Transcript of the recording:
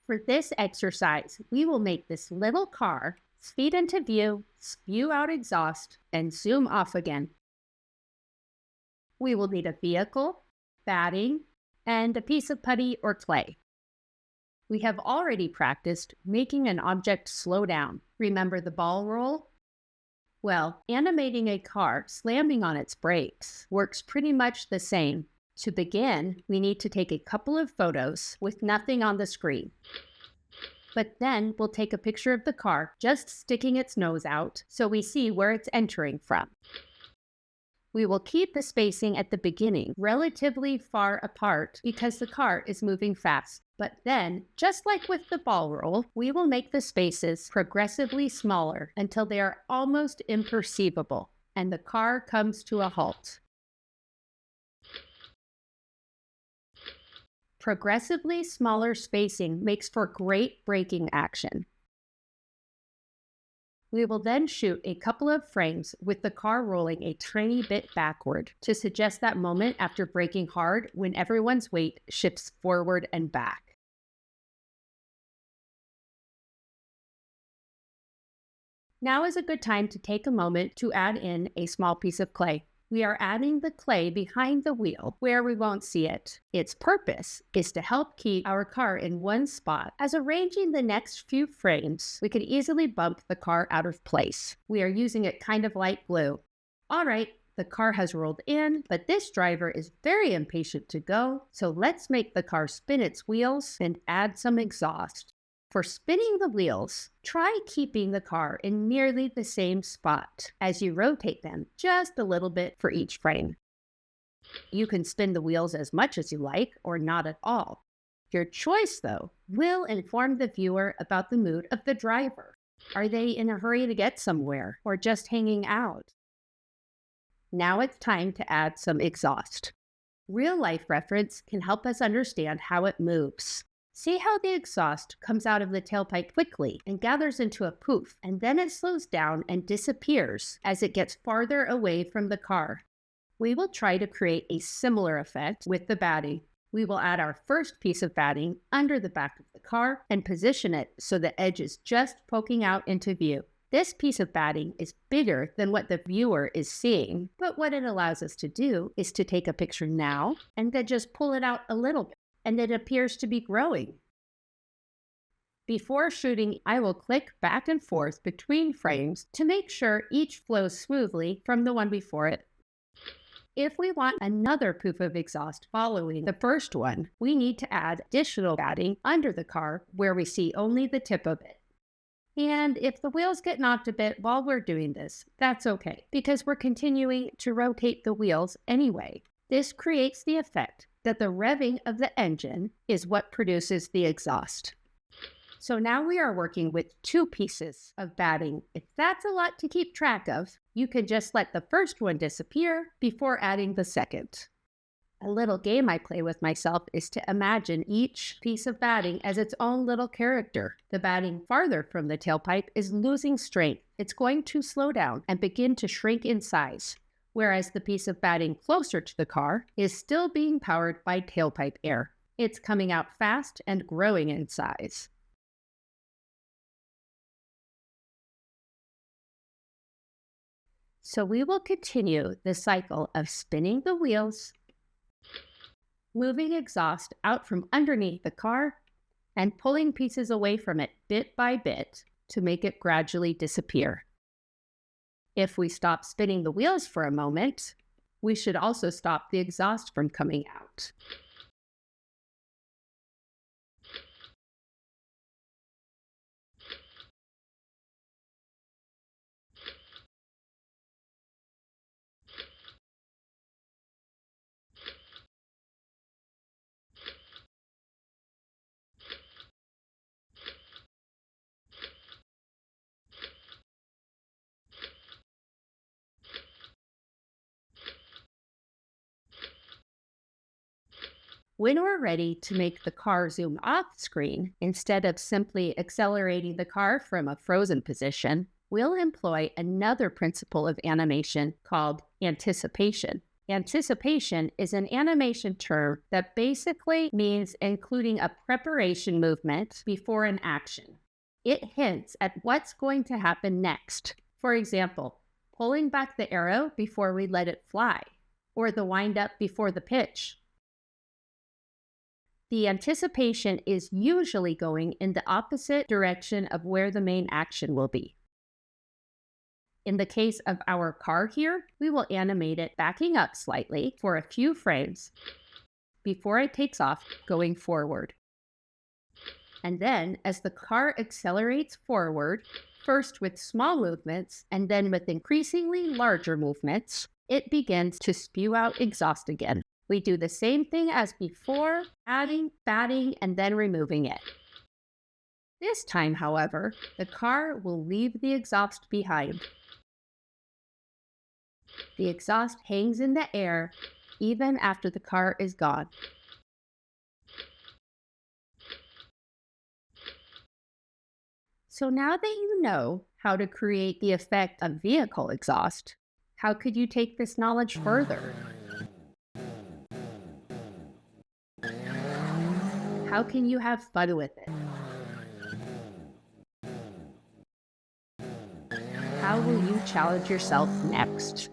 For this exercise, we will make this little car speed into view, spew out exhaust, and zoom off again. We will need a vehicle, batting, and a piece of putty or clay. We have already practiced making an object slow down. Remember the ball roll? Well, animating a car slamming on its brakes works pretty much the same. To begin, we need to take a couple of photos with nothing on the screen. But then we'll take a picture of the car just sticking its nose out so we see where it's entering from. We will keep the spacing at the beginning relatively far apart because the car is moving fast. But then, just like with the ball roll, we will make the spaces progressively smaller until they are almost imperceivable and the car comes to a halt. Progressively smaller spacing makes for great braking action. We will then shoot a couple of frames with the car rolling a tiny bit backward to suggest that moment after braking hard when everyone's weight shifts forward and back. Now is a good time to take a moment to add in a small piece of clay. We are adding the clay behind the wheel where we won't see it. Its purpose is to help keep our car in one spot, as arranging the next few frames, we could easily bump the car out of place. We are using it kind of like glue. All right, the car has rolled in, but this driver is very impatient to go, so let's make the car spin its wheels and add some exhaust. For spinning the wheels, try keeping the car in nearly the same spot as you rotate them just a little bit for each frame. You can spin the wheels as much as you like or not at all. Your choice, though, will inform the viewer about the mood of the driver. Are they in a hurry to get somewhere or just hanging out? Now it's time to add some exhaust. Real-life reference can help us understand how it moves. See how the exhaust comes out of the tailpipe quickly and gathers into a poof, and then it slows down and disappears as it gets farther away from the car. We will try to create a similar effect with the batting. We will add our first piece of batting under the back of the car and position it so the edge is just poking out into view. This piece of batting is bigger than what the viewer is seeing, but what it allows us to do is to take a picture now and then just pull it out a little bit, and it appears to be growing. Before shooting, I will click back and forth between frames to make sure each flows smoothly from the one before it. If we want another poof of exhaust following the first one, we need to add additional batting under the car where we see only the tip of it. And if the wheels get knocked a bit while we're doing this, that's okay, because we're continuing to rotate the wheels anyway. This creates the effect that the revving of the engine is what produces the exhaust. So now we are working with two pieces of batting. If that's a lot to keep track of, you can just let the first one disappear before adding the second. A little game I play with myself is to imagine each piece of batting as its own little character. The batting farther from the tailpipe is losing strength. It's going to slow down and begin to shrink in size, whereas the piece of batting closer to the car is still being powered by tailpipe air. It's coming out fast and growing in size. So we will continue the cycle of spinning the wheels, moving exhaust out from underneath the car, and pulling pieces away from it bit by bit to make it gradually disappear. If we stop spinning the wheels for a moment, we should also stop the exhaust from coming out. When we're ready to make the car zoom off screen, instead of simply accelerating the car from a frozen position, we'll employ another principle of animation called anticipation. Anticipation is an animation term that basically means including a preparation movement before an action. It hints at what's going to happen next. For example, pulling back the arrow before we let it fly, or the wind up before the pitch. The anticipation is usually going in the opposite direction of where the main action will be. In the case of our car here, we will animate it backing up slightly for a few frames before it takes off going forward. And then, as the car accelerates forward, first with small movements and then with increasingly larger movements, it begins to spew out exhaust again. We do the same thing as before, adding, batting, and then removing it. This time, however, the car will leave the exhaust behind. The exhaust hangs in the air even after the car is gone. So now that you know how to create the effect of vehicle exhaust, how could you take this knowledge further? How can you have fun with it? How will you challenge yourself next?